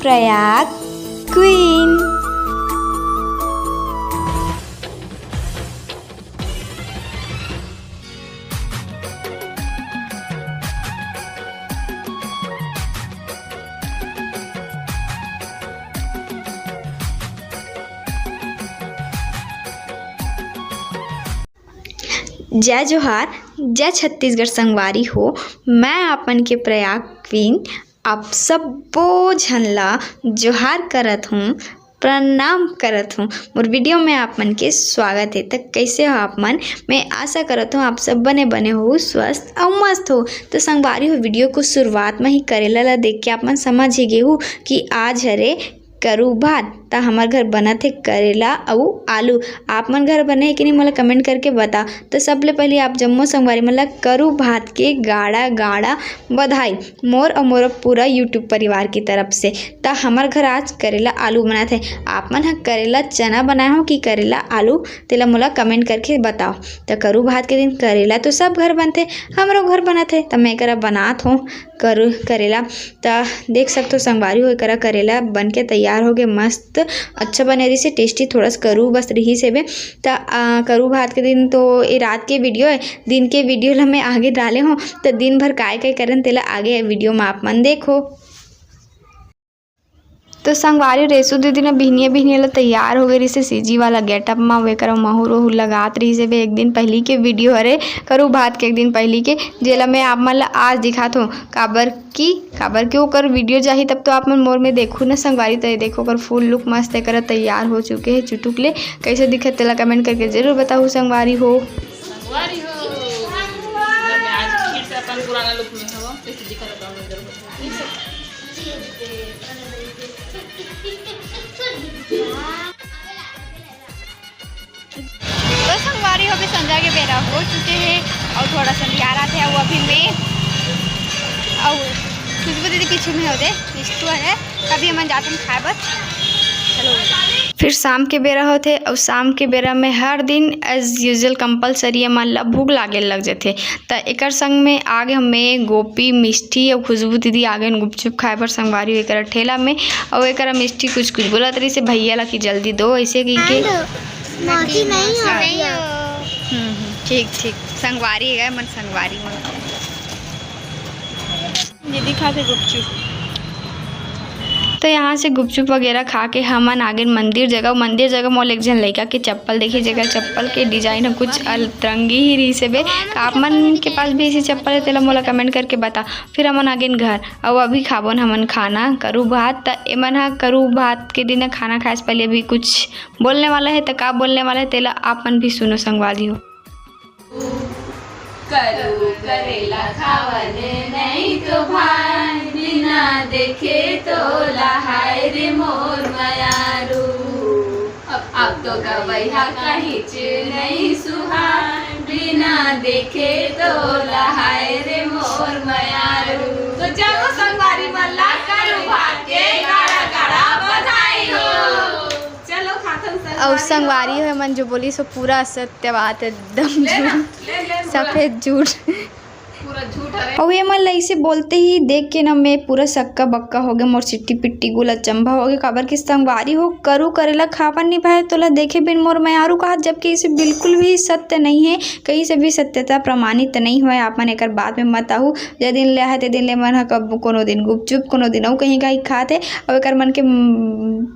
Prayag queen. जय जोहार, जय छत्तीसगढ़ संगवारी हो। मैं आपन के प्रयाग क्वीन आप सब्बो झन ला जोहार करत हूँ, प्रणाम करत हूँ। मोर वीडियो में आप मन के स्वागत है। तो कैसे हो आप मन? मैं आशा करत हूँ आप सब बने हो स्वस्थ और मस्त हो। तो संगवारी हो, वीडियो को शुरुआत में ही करेला ला देख के आप मन समझ ही गए हो कि आज हरे करू भात। तो हमार घर बना थे करेला और आलू। आप मन घर बने है कि नहीं मोला कमेंट करके बता। तो सबले पहले आप जम्मो संगवारी मन ला करू भात के गाढ़ा गाढ़ा बधाई मोर और मोर पूरा यूट्यूब परिवार की तरफ से। तो हमार घर आज करेला आलू बना थे। आप मन ह करेला चना बनाए हो कि करेला आलू, तेला मोला कमेंट करके बताओ। तो करू भात के दिन करेला तो सब घर बनते, हमरो घर बना थे। तो मैं करा बनात हूँ करेला। तो देख सकते हो संगवारी हो, करा करेला बन के तैयार हो गए, मस्त अच्छा बने रही से, टेस्टी थोड़ा सा करू बस रही से बे। तो करू भात के दिन तो ये रात के वीडियो है, दिन के वीडियो ला मैं आगे डाले हूँ। तो दिन भर काय काय करन तेला आगे वीडियो में आप मन देखो। तो संगवारी रेसू दीदी ने बिहनिया ला तैयार हो गई रही से सीजी वाला गेटअप में। वे करा महूर वहूर लगात रही से। एक दिन पहली के वीडियो हरे करू भात के, एक दिन पहली के, जेला मैं आप मन ला आज दिखात हूँ। काबर की ओकर वीडियो जाही तब तो आप मन मोर में देखू ना संगवारी। तो देखो ओकर फुल लुक मस्त कर तैयार हो चुके हैं। चुटुक ले कैसे दिखत तेला कमेंट करके जरूर बताओ संगवारी हो। तो संगवारी हो भी संध्या के बेरा हो चुके हैं और थोड़ा संध्यारा थे। वो अभी मैं और खुशबू दीदी पीछे में होते निष्ठू है। कभी हम जाते हैं खाए बस। चलो फिर शाम के बेरा होते और शाम के बेरा में हर दिन एज यूजुअल कंपलसरी मन ला भूख लागे लग जाते। तो एक संग में आगे हमें गोपी मिष्टी और खुशबू दीदी आगे गुपचुप खाए पर संगवारी एक ठेला में। और एक मिष्टी कुछ बोलत रही से भैया ला कि जल्दी दो, ऐसे की ठीक संगवारी है मन संगवारी मन दीदी खाते गुपचुप। तो यहाँ से गुपचुप वगैरह खा के हमन आगे मंदिर जगह मोल एक जन लड़का के चप्पल देखी। जगह चप्पल के डिजाइन है कुछ अलतरंगी ही रही से बे। आप मन के पास भी ऐसी चप्पल है तेला मोला कमेंट करके बता। फिर हमन आगे घर और अभी खाबोन हमन खाना करू भात। तो एमन हा करू भात के दिन खाना खाए से पहले भी कुछ बोलने वाला है। तो का बोलने वाला है तेला आप मन भी सुनो संगवारी हो। करू करेला खावन नहीं तो भाई, बिना देखे तो लहाय रे मोर मयारू। अब तो गवैया कहीं नहीं सुहाय, बिना देखे तो लहाय रे मोर मयारू। तो चलो संगवारी मल्ला करू भात के गाड़ा गाड़ा बधाई हो। चलो खातन और संगवारी है मन जो बोली सो पूरा सत्य बात, एकदम सफेद झूठ पूरा झूठ है। और ये मन ऐसे बोलते ही देख के ना मैं पूरा सक्का बक्का हो गया। मोर चिट्टी पिट्टी गुला चंबा हो गया। काबर की संगवारी हो करू करेला खावन नहीं पाए तोला देखे बिन मोर मयारू कहा। जबकि इसे बिल्कुल भी सत्य नहीं है, कहीं से भी सत्यता प्रमाणित नहीं हुआ। आप मन एक बाद में मत आहू। जे दिन ले है ते दिन ले मन कब कोनो दिन गुपचुप कोनो दिन और कहीं कहीं खाते। और एक मन के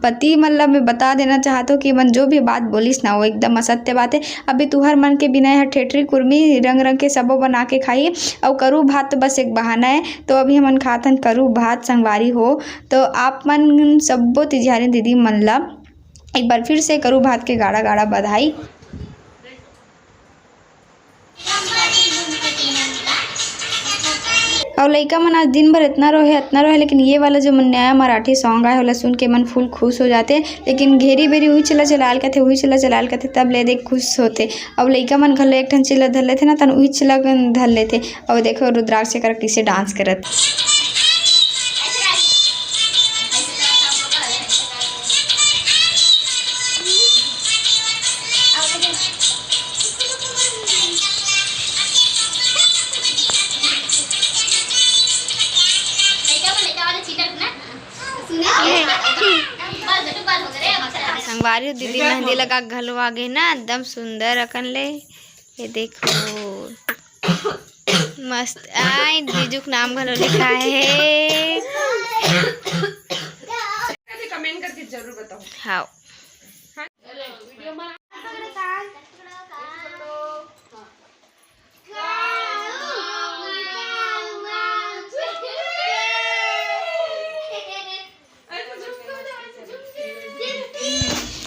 पति मतलब मैं बता देना चाहता हूँ कि मन जो भी बात बोलिस ना वो एकदम असत्य बात है। अभी तुहर मन के बिना यहाँ ठेठरी कुर्मी रंग रंग के सबो बना के खाइए। और करू भात तो बस एक बहाना है। तो अभी हमन खातन करू भात संगवारी हो। तो आप मन सब्बो तिजहारी दीदी मन ला एक बार फिर से करू भात के गाढ़ा गाढ़ा बधाई। और लइका मन आज दिन भर इतना रोहे लेकिन ये वाला जो नया मराठी सॉन्ग आया होला सुन के मन फुल खुश हो जाते। लेकिन घेरी बेरी हुई चलाल कथे तब ले देख खुश होते। अब लइका मन घर एक ठन चिल्ला धर लेते ना तन वही चिल्ला धर लेते। और देखो रुद्राक्ष कर किसे डांस करत। संगवारी दीदी मेहंदी लगा घलवा गे ना एकदम सुंदर अकन ले। ये देखो मस्त आई जीजू का नाम घलो लिखा है। कमेंट करके जरूर बताओ। हाँ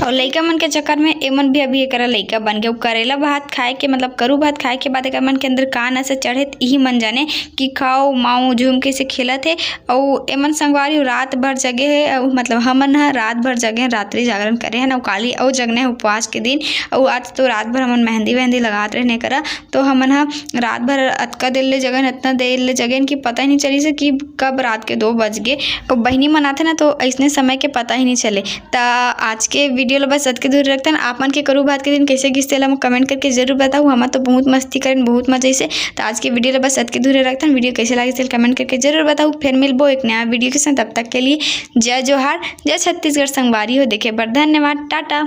और लइका मन के चक्कर में एमन भी अभी एकरा लइका बन गए। करेला भात खाए के मतलब करू भात खाए के बाद एकर मन के अंदर का नशा चढ़े यही मन जाने कि खाओ माओ झूम के से खेलत है। और एमन संगवारी रात भर जगे है मतलब हमन ह रात भर जगे रात्रि जागरण करे हैं और काली और जगने उपवास के दिन। और आज तो रात भर हमन मेहंदी वहंदी लगात रहने करा तो हमन ह रात भर अतका देर ले जगन इतना देर ले जगन कि पता ही नहीं चली से कि कब रात के 2 बज गए। और बहनी मनाते ना तो ऐसने समय के पता ही नहीं चले। तो आज के वीडियो ला बस अतके दूर रखते हैं। आप मन के करू भात के दिन कैसे गिसते ला कमेंट करके जरूर बताओ। हम तो बहुत मस्ती करें बहुत मजे से। तो आज के वीडियो ला बस अतके दूर रखते हैं। वीडियो कैसे लगे कमेंट करके जरूर बताओ। फिर मिलबो एक नया वीडियो के साथ। तब तक के लिए जय जोहार जय छत्तीसगढ़ संगवारी हो। देखे बर धन्यवाद टाटा।